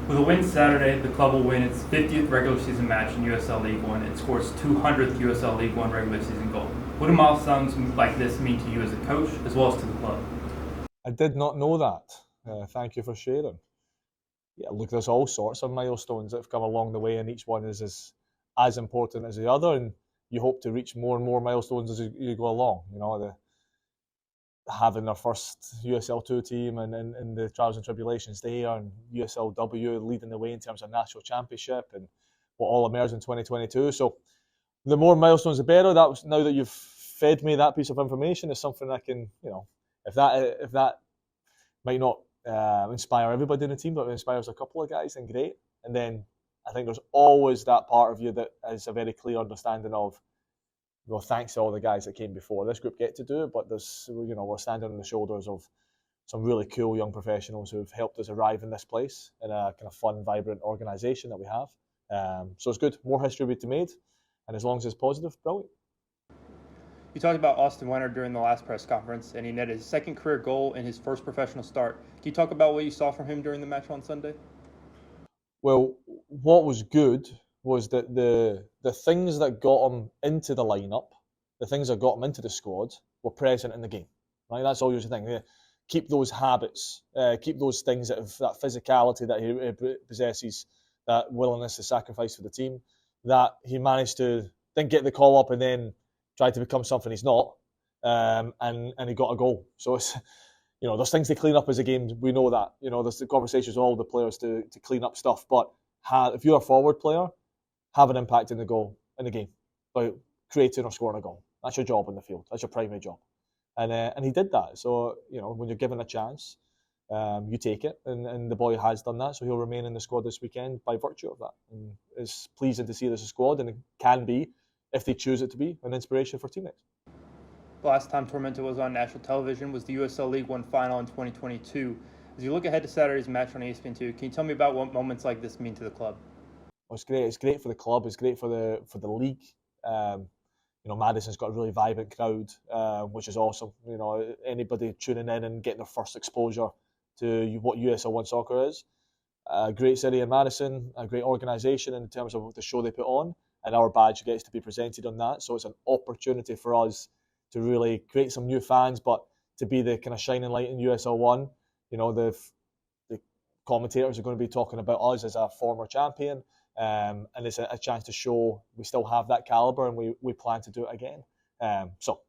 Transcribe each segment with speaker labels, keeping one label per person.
Speaker 1: With a win Saturday, the club will win its 50th regular season match in USL League One and scores 200th USL League One regular season goal. What do milestones like this mean to you as a coach, as well as to the club?
Speaker 2: I did not know that. Thank you for sharing. Yeah, look, there's all sorts of milestones that have come along the way, and each one is as important as the other. And you hope to reach more and more milestones as you go along. You know, having their first USL2 team and the trials and tribulations there, and USLW leading the way in terms of national championship and what all emerged in 2022. So the more milestones, the better. That was, now that you've fed me that piece of information, is something I can, if that might not inspire everybody in the team, but it inspires a couple of guys, then great. And then I think there's always that part of you that has a very clear understanding of, well, thanks to all the guys that came before. This group get to do it, but there's, we're standing on the shoulders of some really cool young professionals who've helped us arrive in this place in a kind of fun, vibrant organisation that we have. So it's good. More history to be made, and as long as it's positive, brilliant.
Speaker 1: You talked about Austin Wenner during the last press conference, and he netted his second career goal in his first professional start. Can you talk about what you saw from him during the match on Sunday?
Speaker 2: Well, what was good was that the things that got him into the lineup, the things that got him into the squad, were present in the game. Right, that's always the thing. Keep those habits, keep those things that physicality that he possesses, that willingness to sacrifice for the team. That he managed to then get the call up and then try to become something he's not, and he got a goal. So it's, there's things to clean up as a game. We know that. There's the conversations with all the players to clean up stuff. But if you're a forward player, have an impact in the game by creating or scoring a goal. That's your job in the field. That's your primary job. And he did that. So, when you're given a chance, you take it. And the boy has done that. So he'll remain in the squad this weekend by virtue of that. And it's pleasing to see this squad, and it can be, if they choose it to be, an inspiration for teammates.
Speaker 1: The last time Tormenta was on national television was the USL League One final in 2022. As you look ahead to Saturday's match on ESPN2, can you tell me about what moments like this mean to the club?
Speaker 2: Well, it's great. It's great for the club. It's great for the league. Madison's got a really vibrant crowd, which is awesome. Anybody tuning in and getting their first exposure to what USL One soccer is. A great city in Madison, a great organisation in terms of the show they put on, and our badge gets to be presented on that. So it's an opportunity for us to really create some new fans, but to be the kind of shining light in USL One. The commentators are going to be talking about us as a former champion, and it's a chance to show we still have that calibre, and we plan to do it again. So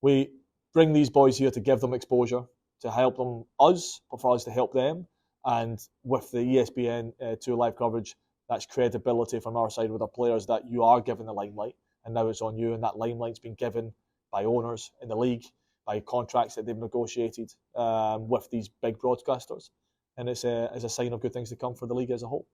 Speaker 2: we bring these boys here to give them exposure, to help them us, but for us to help them. And with the ESPN2 live coverage, that's credibility from our side with our players that you are given the limelight, and now it's on you, and that limelight's been given by owners in the league, by contracts that they've negotiated with these big broadcasters, and it's a sign of good things to come for the league as a whole.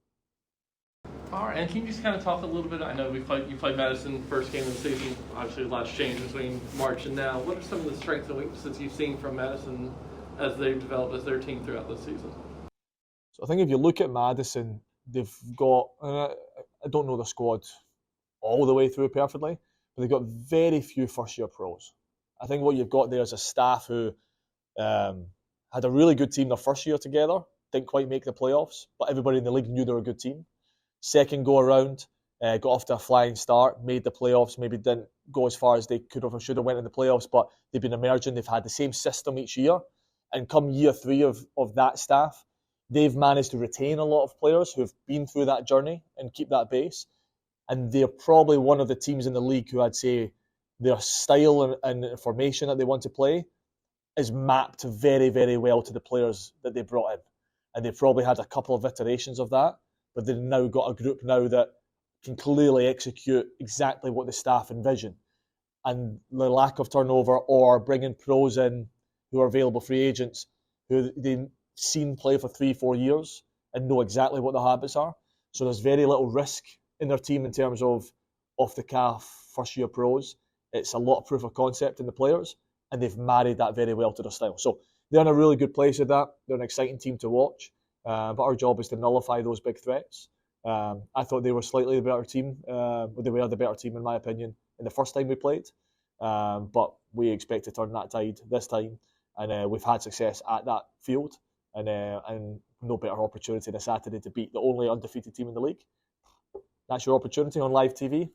Speaker 3: All right, and can you just kind of talk a little bit? I know you played Madison first game of the season. Obviously, a lot's changed between March and now. What are some of the strengths and weaknesses you've seen from Madison as they've developed as their team throughout the season?
Speaker 2: So I think if you look at Madison, they've got, I don't know the squad all the way through perfectly, but they've got very few first-year pros. I think what you've got there is a staff who had a really good team their first year together, didn't quite make the playoffs, but everybody in the league knew they were a good team. Second go around, got off to a flying start, made the playoffs, maybe didn't go as far as they could have or should have went in the playoffs, but they've been emerging. They've had the same system each year. And come year three of that staff, they've managed to retain a lot of players who have been through that journey and keep that base. And they're probably one of the teams in the league who I'd say their style and formation that they want to play is mapped very, very well to the players that they brought in. And they've probably had a couple of iterations of that, but they've now got a group now that can clearly execute exactly what the staff envision. And the lack of turnover or bringing pros in who are available free agents who they've seen play for 3-4 years and know exactly what the habits are. So there's very little risk in their team in terms of off the calf first year pros. It's a lot of proof of concept in the players, and they've married that very well to their style. So they're in a really good place with that. They're an exciting team to watch, but our job is to nullify those big threats. I thought they were slightly the better team, they were the better team in my opinion in the first time we played, but we expect to turn that tide this time, and we've had success at that field, and no better opportunity than Saturday to beat the only undefeated team in the league. That's your opportunity on live TV.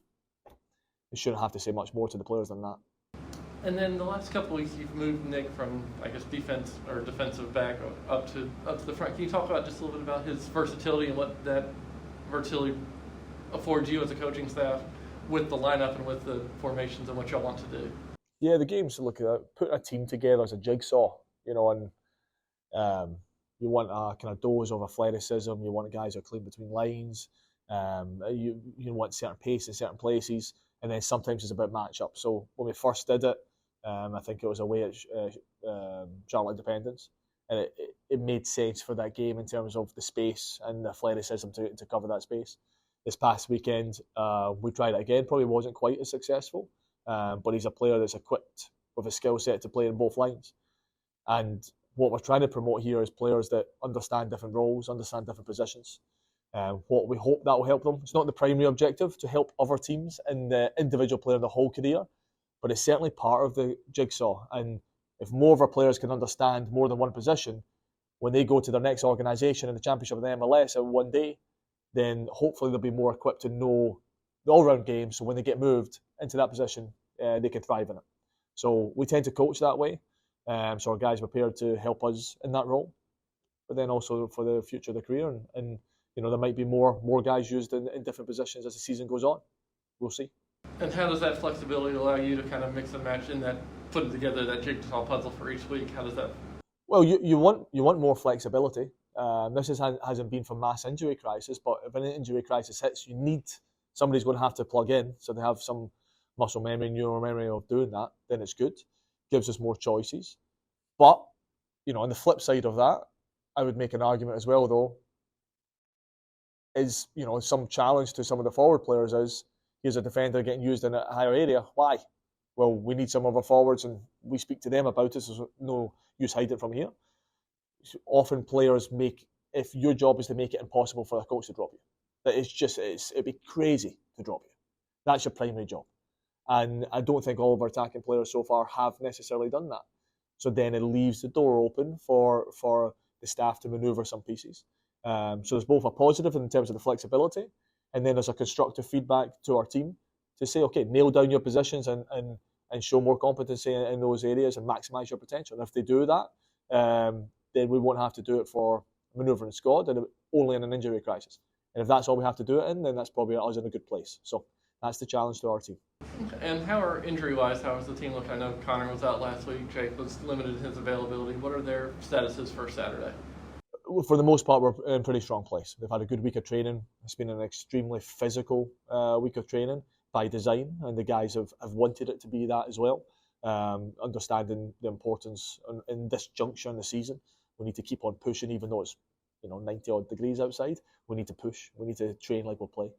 Speaker 2: You shouldn't have to say much more to the players than that.
Speaker 3: And then the last couple of weeks, you've moved Nick from, I guess, defense or defensive back up to the front. Can you talk about just a little bit about his versatility and what that versatility affords you as a coaching staff with the lineup and with the formations and what y'all want to do?
Speaker 2: Yeah, the game's look at putting a team together as a jigsaw, and you want a kind of dose of athleticism. You want guys who are clean between lines. You want certain pace in certain places, and then sometimes it's about matchup. So when we first did it, I think it was away at Charlotte Independence, and it made sense for that game in terms of the space and the athleticism to cover that space. This past weekend, we tried it again. Probably wasn't quite as successful, but he's a player that's equipped with a skill set to play in both lines. And what we're trying to promote here is players that understand different roles, understand different positions. What we hope that will help them. It's not the primary objective to help other teams and the individual player the whole career, but it's certainly part of the jigsaw. And if more of our players can understand more than one position, when they go to their next organisation in the Championship of the MLS one day, then hopefully they'll be more equipped to know the all-round game. So when they get moved into that position, they can thrive in it. So we tend to coach that way. So our guys are prepared to help us in that role, but then also for the future of the career. And there might be more guys used in different positions as the season goes on. We'll see.
Speaker 3: And how does that flexibility allow you to kind of mix and match in that, putting together that jigsaw puzzle for each week? How does that?
Speaker 2: Well, you want more flexibility. This hasn't been for mass injury crisis, but if an injury crisis hits, you need somebody's going to have to plug in, so they have some muscle memory, neural memory of doing that. Then it's good, gives us more choices. But on the flip side of that, I would make an argument as well, though, is some challenge to some of the forward players is here's a defender getting used in a higher area. Why? Well, we need some of our forwards, and we speak to them about it. So there's no use hiding it from here. Often players if your job is to make it impossible for a coach to drop you, that it'd be crazy to drop you. That's your primary job, and I don't think all of our attacking players so far have necessarily done that. So then it leaves the door open for the staff to manoeuvre some pieces. So there's both a positive in terms of the flexibility, and then there's a constructive feedback to our team to say, okay, nail down your positions and show more competency in those areas and maximise your potential. And if they do that, then we won't have to do it for manoeuvring the squad and only in an injury crisis. And if that's all we have to do it in, then that's probably us in a good place. So that's the challenge to our team.
Speaker 3: And how does the team look? I know Connor was out last week. Jake was limited in his availability. What are their statuses for Saturday?
Speaker 2: For the most part, we're in a pretty strong place. They've had a good week of training. It's been an extremely physical week of training by design, and the guys have wanted it to be that as well. Understanding the importance in this juncture in the season, we need to keep on pushing, even though it's 90 odd degrees outside. We need to push. We need to train like we'll play.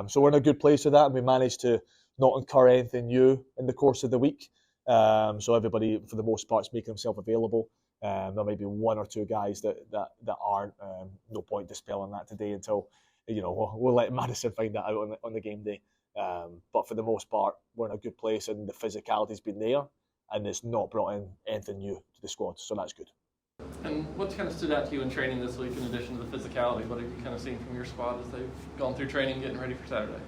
Speaker 2: So we're in a good place with that, and we managed to not incur anything new in the course of the week. So everybody, for the most part, is making themselves available. There may be one or two guys that aren't. No point dispelling that today until we'll let Madison find that out on the game day. But for the most part, we're in a good place, and the physicality's been there, and it's not brought in anything new to the squad, so that's good.
Speaker 3: And what kind of stood out to you in training this week in addition to the physicality? What have you kind of seen from your squad as they've gone through training, getting ready for Saturday?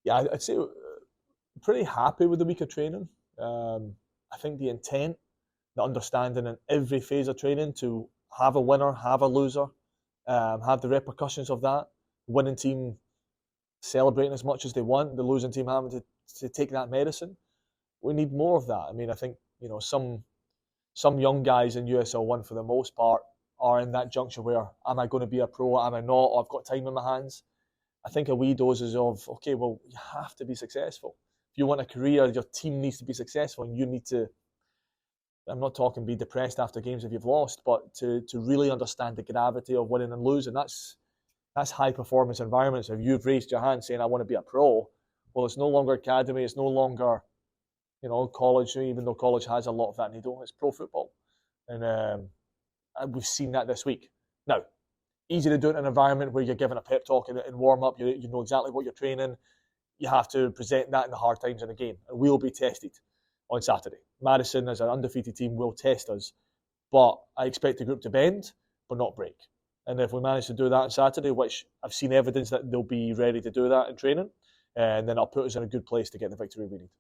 Speaker 2: Yeah, I'd say pretty happy with the week of training. I think the intent, the understanding in every phase of training to have a winner, have a loser, have the repercussions of that, winning team celebrating as much as they want, the losing team having to take that medicine. We need more of that. I mean, I think some young guys in USL 1 for the most part are in that juncture where, am I going to be a pro, am I not, or I've got time in my hands. I think a wee doses of, okay, well, you have to be successful. If you want a career, your team needs to be successful, and you need to, I'm not talking be depressed after games if you've lost, but to really understand the gravity of winning and losing. That's high performance environments. If you've raised your hand saying, I want to be a pro, well, it's no longer academy, it's no longer college, even though college has a lot of that needle. It's pro football. And we've seen that this week. Now, easy to do it in an environment where you're giving a pep talk and warm up, you know exactly what you're training. You have to present that in the hard times in the game. And we'll be tested on Saturday. Madison, as an undefeated team, will test us. But I expect the group to bend, but not break. And if we manage to do that on Saturday, which I've seen evidence that they'll be ready to do that in training, and then it'll put us in a good place to get the victory we need.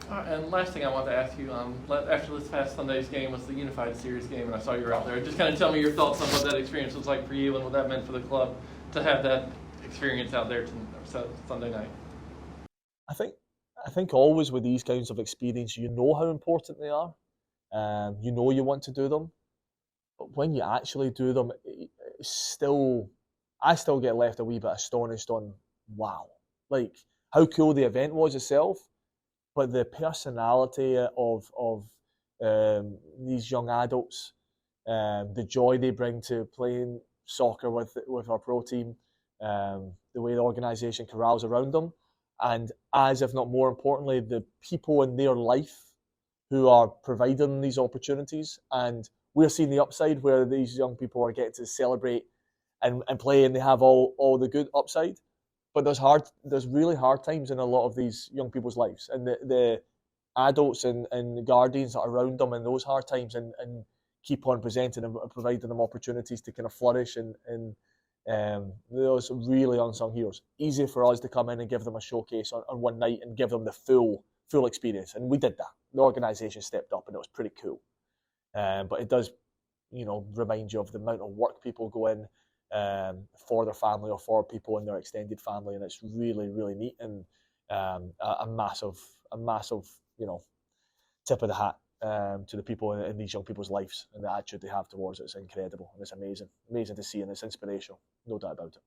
Speaker 3: All right, and last thing I wanted to ask you, after this past Sunday's game was the Unified Series game, and I saw you were out there. Just kind of tell me your thoughts on what that experience was like for you and what that meant for the club to have that experience out there Sunday night.
Speaker 2: I think always with these kinds of experience, you know how important they are. You know you want to do them, but when you actually do them, I still get left a wee bit astonished on, wow, like how cool the event was itself, but the personality of these young adults, the joy they bring to playing soccer with our pro team, the way the organisation corrals around them, and as if not more importantly, the people in their life who are providing these opportunities. And we're seeing the upside where these young people are getting to celebrate and play, and they have all the good upside. But there's really hard times in a lot of these young people's lives, and the adults and the guardians that are around them in those hard times and keep on presenting and providing them opportunities to kind of flourish, and those really unsung heroes. Easy for us to come in and give them a showcase on one night and give them the full experience, and we did that. The organisation stepped up, and it was pretty cool. But it does, remind you of the amount of work people go in for their family or for people in their extended family, and it's really, really neat, and a massive, tip of the hat to the people in these young people's lives, and the attitude they have towards it is incredible, and it's amazing to see, and it's inspirational, no doubt about it.